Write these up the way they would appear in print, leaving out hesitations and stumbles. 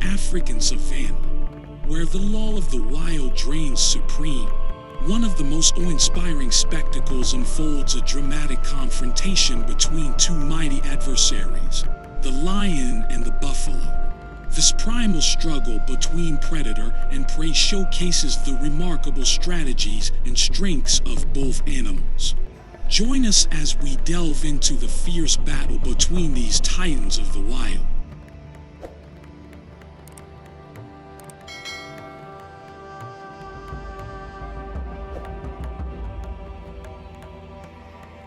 African savannah, where the law of the wild reigns supreme, one of the most awe-inspiring spectacles unfolds, a dramatic confrontation between two mighty adversaries, the lion and the buffalo. This primal struggle between predator and prey showcases the remarkable strategies and strengths of both animals. Join us as we delve into the fierce battle between these titans of the wild.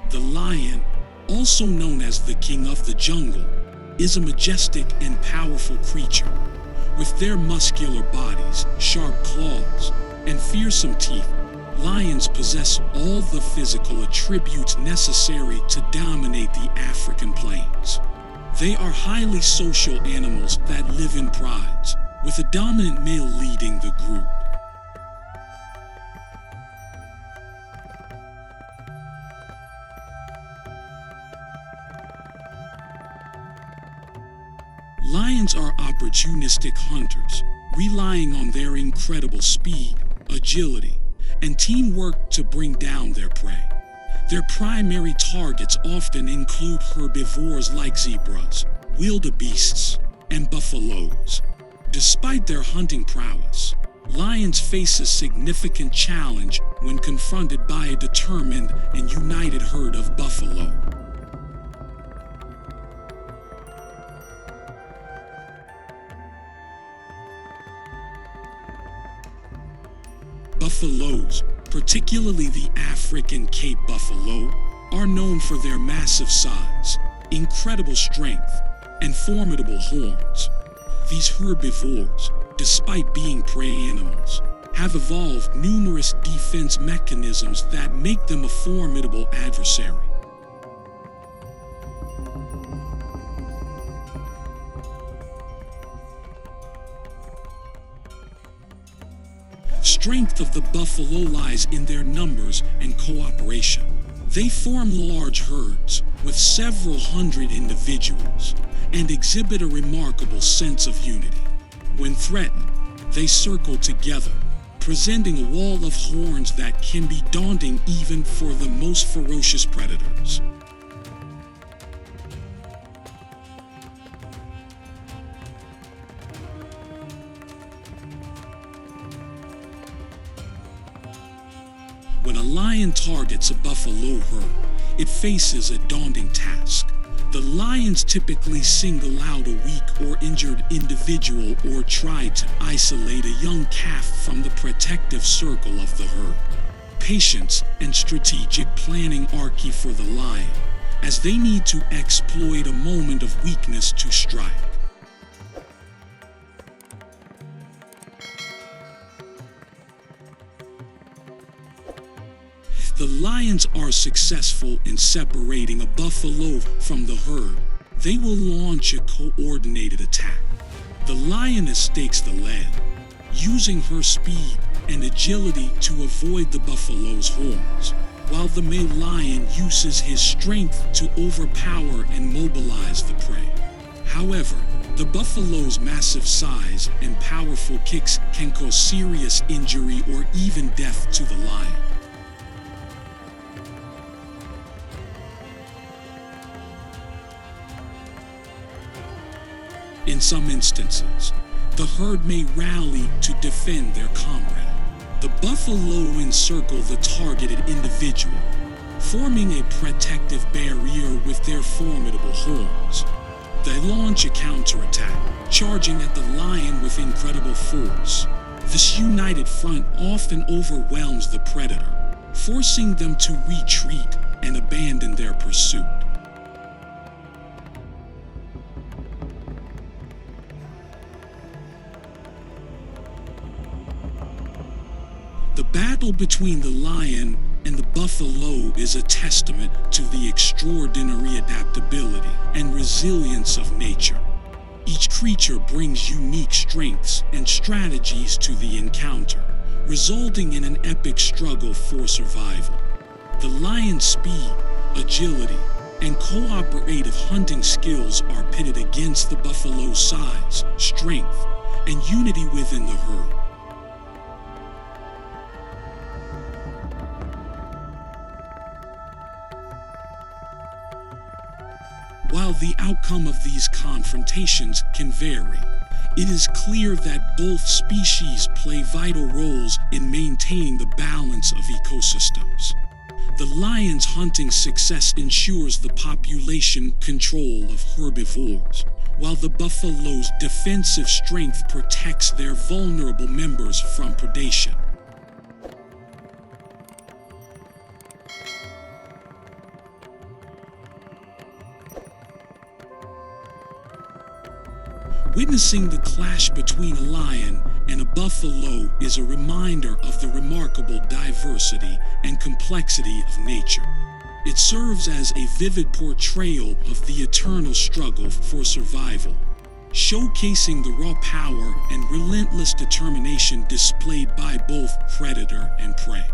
The lion, also known as the king of the jungle, is a majestic and powerful creature. With their muscular bodies, sharp claws, and fearsome teeth, lions possess all the physical attributes necessary to dominate the African plains. They are highly social animals that live in prides, with a dominant male leading the group. Lions are opportunistic hunters, relying on their incredible speed, agility, and teamwork to bring down their prey. Their primary targets often include herbivores like zebras, wildebeests, and buffaloes. Despite their hunting prowess, lions face a significant challenge when confronted by a determined and united herd of buffalo. Buffaloes, particularly the African Cape buffalo, are known for their massive size, incredible strength, and formidable horns. These herbivores, despite being prey animals, have evolved numerous defense mechanisms that make them a formidable adversary. Strength of the buffalo lies in their numbers and cooperation. They form large herds with several hundred individuals and exhibit a remarkable sense of unity. When threatened, they circle together, presenting a wall of horns that can be daunting even for the most ferocious predators. When a lion targets a buffalo herd, it faces a daunting task. The lions typically single out a weak or injured individual or try to isolate a young calf from the protective circle of the herd. Patience and strategic planning are key for the lion, as they need to exploit a moment of weakness to strike. The lions are successful in separating a buffalo from the herd. They will launch a coordinated attack. The lioness takes the lead, using her speed and agility to avoid the buffalo's horns, while the male lion uses his strength to overpower and mobilize the prey. However, the buffalo's massive size and powerful kicks can cause serious injury or even death to the lion. In some instances, the herd may rally to defend their comrade. The buffalo encircle the targeted individual, forming a protective barrier with their formidable horns. They launch a counterattack, charging at the lion with incredible force. This united front often overwhelms the predator, forcing them to retreat and abandon their pursuit. The battle between the lion and the buffalo is a testament to the extraordinary adaptability and resilience of nature. Each creature brings unique strengths and strategies to the encounter, resulting in an epic struggle for survival. The lion's speed, agility, and cooperative hunting skills are pitted against the buffalo's size, strength, and unity within the herd. While the outcome of these confrontations can vary, it is clear that both species play vital roles in maintaining the balance of ecosystems. The lion's hunting success ensures the population control of herbivores, while the buffalo's defensive strength protects their vulnerable members from predation. Witnessing the clash between a lion and a buffalo is a reminder of the remarkable diversity and complexity of nature. It serves as a vivid portrayal of the eternal struggle for survival, showcasing the raw power and relentless determination displayed by both predator and prey.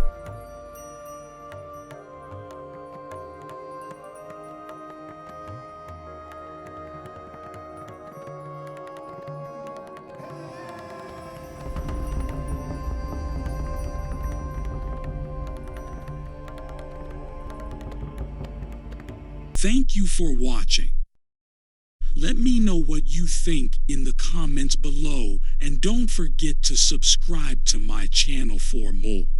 Thank you for watching. Let me know what you think in the comments below, and don't forget to subscribe to my channel for more.